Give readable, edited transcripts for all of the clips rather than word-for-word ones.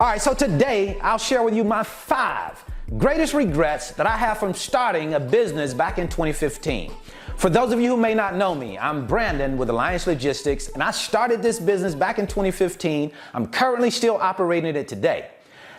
All right, so today I'll share with you my 5 greatest regrets that I have from starting a business back in 2015. For those of you who may not know me, I'm Brandon with Alliance Logistics, and I started this business back in 2015. I'm currently still operating it today.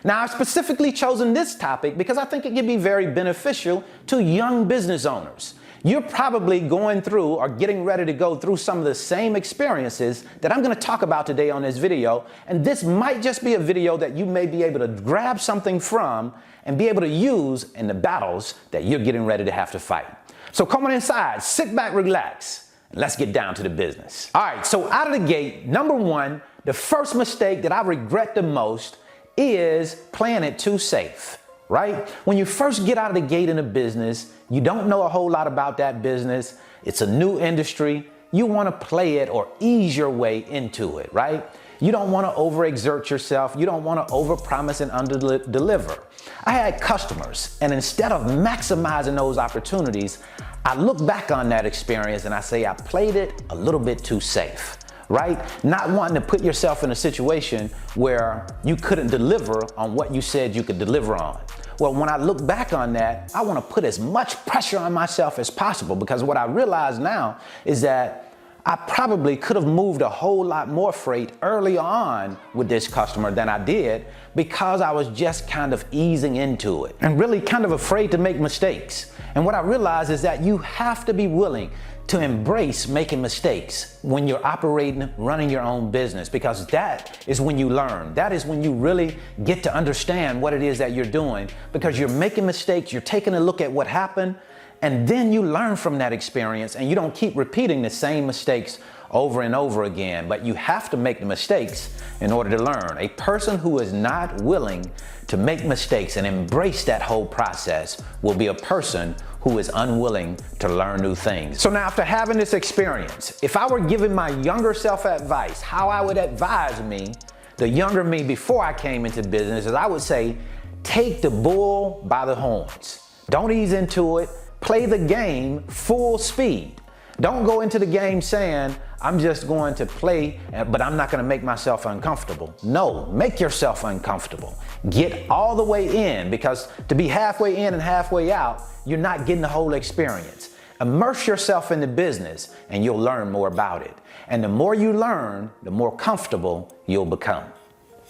Now, I've specifically chosen this topic because I think it can be very beneficial to young business owners. You're probably going through or getting ready to go through some of the same experiences that I'm going to talk about today on this video, and this might just be a video that you may be able to grab something from and be able to use in the battles that you're getting ready to have to fight. So come on inside, sit back, relax, and let's get down to the business. All right, so out of the gate, number 1, the first mistake that I regret the most is playing it too safe. Right? When you first get out of the gate in a business, you don't know a whole lot about that business. It's a new industry. You want to play it or ease your way into it, right? You don't want to overexert yourself. You don't want to overpromise and underdeliver. I had customers, and instead of maximizing those opportunities, I look back on that experience and I say I played it a little bit too safe. Right? Not wanting to put yourself in a situation where you couldn't deliver on what you said you could deliver on. Well, when I look back on that, I want to put as much pressure on myself as possible, because what I realize now is that I probably could have moved a whole lot more freight early on with this customer than I did, because I was just kind of easing into it and really kind of afraid to make mistakes. And what I realized is that you have to be willing to embrace making mistakes when you're operating, running your own business, because that is when you learn. That is when you really get to understand what it is that you're doing, because you're making mistakes, you're taking a look at what happened, and then you learn from that experience, and you don't keep repeating the same mistakes over and over again. But you have to make the mistakes in order to learn. A person who is not willing to make mistakes and embrace that whole process will be a person who is unwilling to learn new things. So now, after having this experience, if I were giving my younger self advice, how I would advise me, the younger me before I came into business, is I would say, take the bull by the horns. Don't ease into it. Play the game full speed. Don't go into the game saying, I'm just going to play, but I'm not going to make myself uncomfortable. No, make yourself uncomfortable. Get all the way in, because to be halfway in and halfway out, you're not getting the whole experience. Immerse yourself in the business and you'll learn more about it. And the more you learn, the more comfortable you'll become.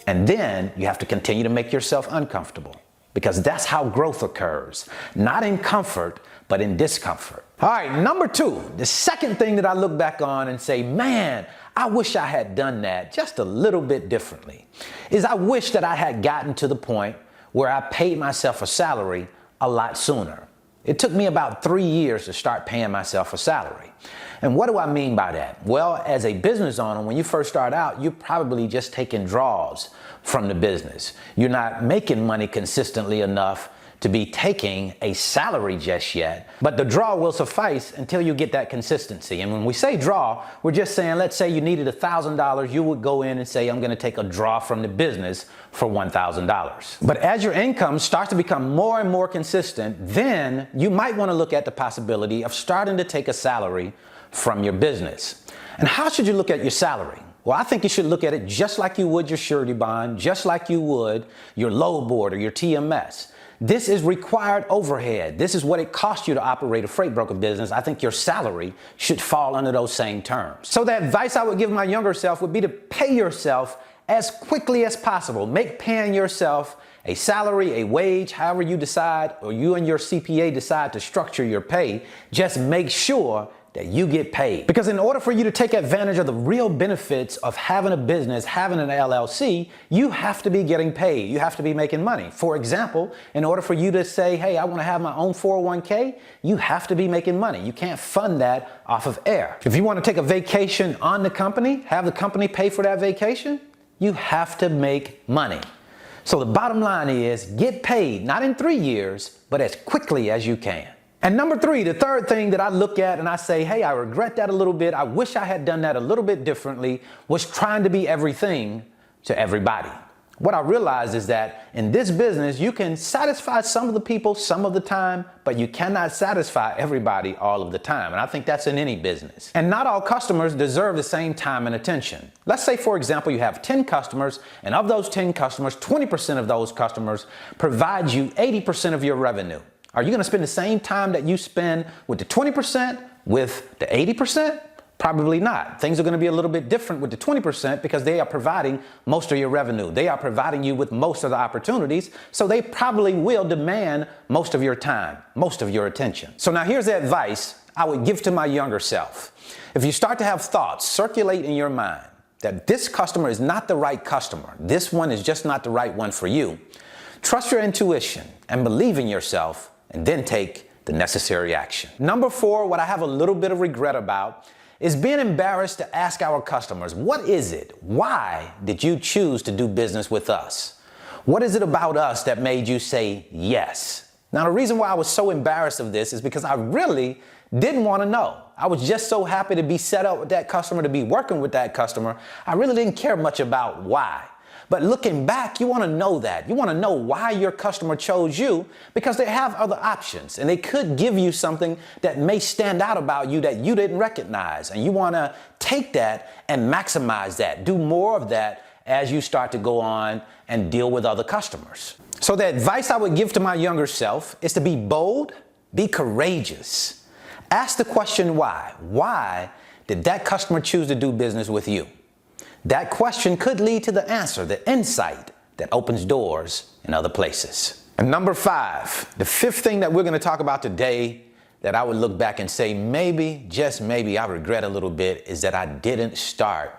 And then you have to continue to make yourself uncomfortable, because that's how growth occurs. Not in comfort, but in discomfort. All right, number 2, the second thing that I look back on and say, man, I wish I had done that just a little bit differently, is I wish that I had gotten to the point where I paid myself a salary a lot sooner. It took me about 3 years to start paying myself a salary. And what do I mean by that? Well, as a business owner, when you first start out, you're probably just taking draws from the business. You're not making money consistently enough to be taking a salary just yet, but the draw will suffice until you get that consistency. And when we say draw, we're just saying, let's say you needed $1,000, you would go in and say, I'm going to take a draw from the business for $1,000. But as your income starts to become more and more consistent, then you might want to look at the possibility of starting to take a salary from your business. And how should you look at your salary? Well, I think you should look at it just like you would your surety bond, just like you would your load board or your TMS. This is required overhead. This is what it costs you to operate a freight broker business. I think your salary should fall under those same terms. So the advice I would give my younger self would be to pay yourself as quickly as possible. Make paying yourself a salary, a wage, however you decide, or you and your CPA decide to structure your pay. Just make sure that you get paid. Because in order for you to take advantage of the real benefits of having a business, having an LLC, you have to be getting paid. You have to be making money. For example, in order for you to say, hey, I want to have my own 401k, you have to be making money. You can't fund that off of air. If you want to take a vacation on the company, have the company pay for that vacation, you have to make money. So the bottom line is, get paid, not in 3 years, but as quickly as you can. And number 3, the third thing that I look at and I say, hey, I regret that a little bit. I wish I had done that a little bit differently, was trying to be everything to everybody. What I realized is that in this business, you can satisfy some of the people some of the time, but you cannot satisfy everybody all of the time. And I think that's in any business. And not all customers deserve the same time and attention. Let's say, for example, you have 10 customers, and of those 10 customers, 20% of those customers provide you 80% of your revenue. Are you going to spend the same time that you spend with the 20% with the 80%? Probably not. Things are going to be a little bit different with the 20% because they are providing most of your revenue. They are providing you with most of the opportunities, so they probably will demand most of your time, most of your attention. So now here's the advice I would give to my younger self. If you start to have thoughts circulate in your mind that this customer is not the right customer, this one is just not the right one for you, trust your intuition and believe in yourself, and then take the necessary action. Number 4, what I have a little bit of regret about is being embarrassed to ask our customers, what is it? Why did you choose to do business with us? What is it about us that made you say yes? Now, the reason why I was so embarrassed of this is because I really didn't want to know. I was just so happy to be set up with that customer, to be working with that customer. I really didn't care much about why. But looking back, you want to know that. You want to know why your customer chose you, because they have other options and they could give you something that may stand out about you that you didn't recognize. And you want to take that and maximize that. Do more of that as you start to go on and deal with other customers. So the advice I would give to my younger self is to be bold, be courageous. Ask the question why. Why did that customer choose to do business with you? That question could lead to the answer, the insight that opens doors in other places. And number 5, the 5th thing that we're going to talk about today that I would look back and say maybe, just maybe, I regret a little bit is that I didn't start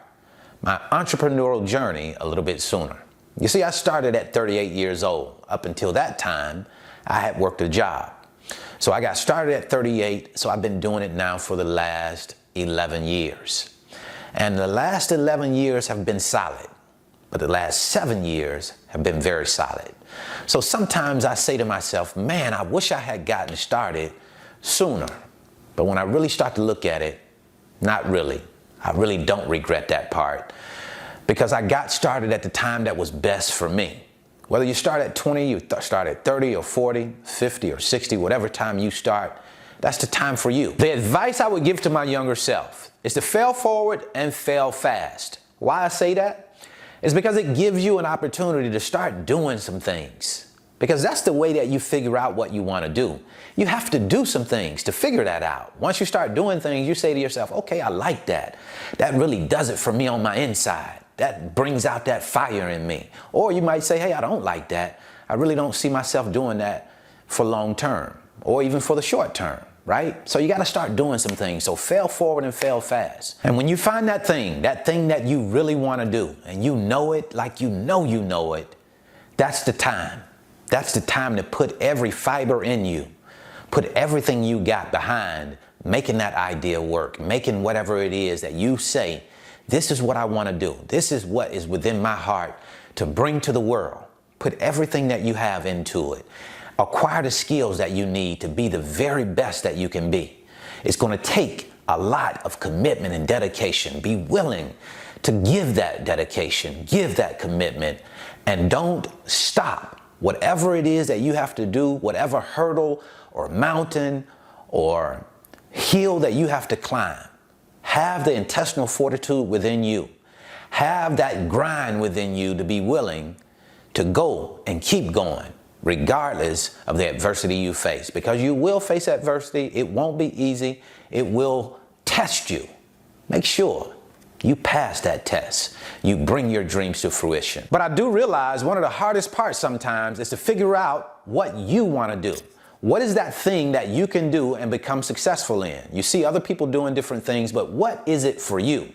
my entrepreneurial journey a little bit sooner. You see, I started at 38 years old. Up until that time, I had worked a job. So I got started at 38, so I've been doing it now for the last 11 years. And the last 11 years have been solid, but the last 7 years have been very solid. So sometimes I say to myself, man, I wish I had gotten started sooner. But when I really start to look at it, not really. I really don't regret that part, because I got started at the time that was best for me. Whether you start at 20, you start at 30 or 40, 50 or 60, whatever time you start, that's the time for you. The advice I would give to my younger self is to fail forward and fail fast. Why I say that is because it gives you an opportunity to start doing some things. Because that's the way that you figure out what you want to do. You have to do some things to figure that out. Once you start doing things, you say to yourself, okay, I like that. That really does it for me on my inside. That brings out that fire in me. Or you might say, hey, I don't like that. I really don't see myself doing that for long term or even for the short term. Right? So you got to start doing some things. So fail forward and fail fast. And when you find that thing that you really want to do, and you know it like you know it, that's the time. That's the time to put every fiber in you, put everything you got behind making that idea work, making whatever it is that you say, this is what I want to do. This is what is within my heart to bring to the world. Put everything that you have into it. Acquire the skills that you need to be the very best that you can be. It's going to take a lot of commitment and dedication. Be willing to give that dedication, give that commitment, and don't stop. Whatever it is that you have to do, whatever hurdle or mountain or hill that you have to climb, have the intestinal fortitude within you. Have that grind within you to be willing to go and keep going, regardless of the adversity you face, because you will face adversity. It won't be easy. It will test you. Make sure you pass that test. You bring your dreams to fruition. But I do realize one of the hardest parts sometimes is to figure out what you want to do. What is that thing that you can do and become successful in? You see other people doing different things, but what is it for you?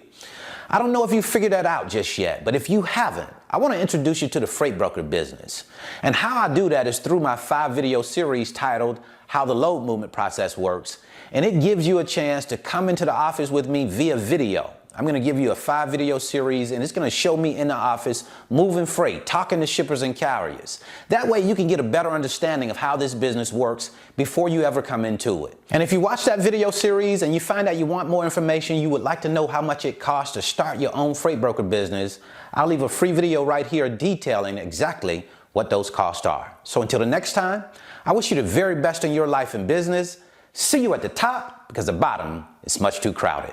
I don't know if you figured that out just yet, but if you haven't, I want to introduce you to the freight broker business. And how I do that is through my 5-video series titled How the Load Movement Process Works. And it gives you a chance to come into the office with me via video. I'm going to give you a 5-video series, and it's going to show me in the office moving freight, talking to shippers and carriers. That way you can get a better understanding of how this business works before you ever come into it. And if you watch that video series and you find out you want more information, you would like to know how much it costs to start your own freight broker business, I'll leave a free video right here detailing exactly what those costs are. So until the next time, I wish you the very best in your life and business. See you at the top, because the bottom is much too crowded.